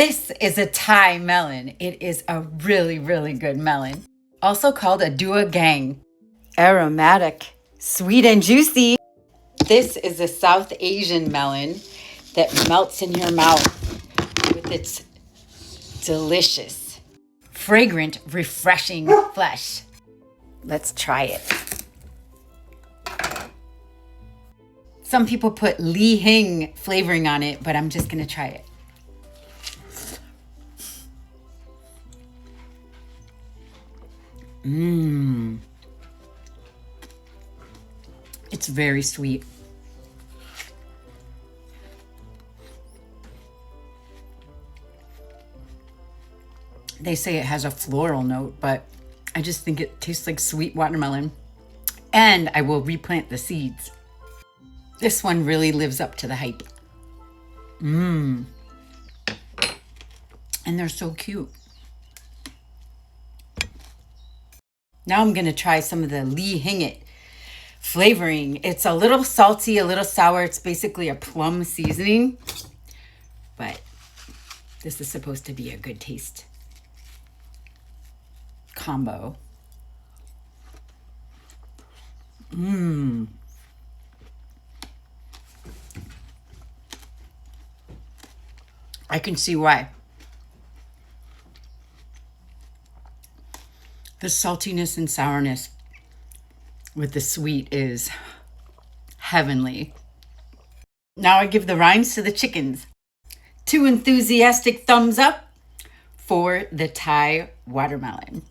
This is a Thai melon. It is a really, really good melon. Also called a dua gang. Aromatic, sweet and juicy. This is a South Asian melon that melts in your mouth with its delicious, fragrant, refreshing flesh. Let's try it. Some people put Li Hing flavoring on it, but I'm just gonna try it. It's very sweet. They say it has a floral note, but I just think it tastes like sweet watermelon. And I will replant the seeds. This one really lives up to the hype. And they're so cute. Now I'm gonna try some of the Li Hing flavoring. It's a little salty, a little sour. It's basically a plum seasoning, but this is supposed to be a good taste combo. I can see why. The saltiness and sourness with the sweet is heavenly. Now I give the rinds to the chickens. 2 enthusiastic thumbs up for the Thai watermelon.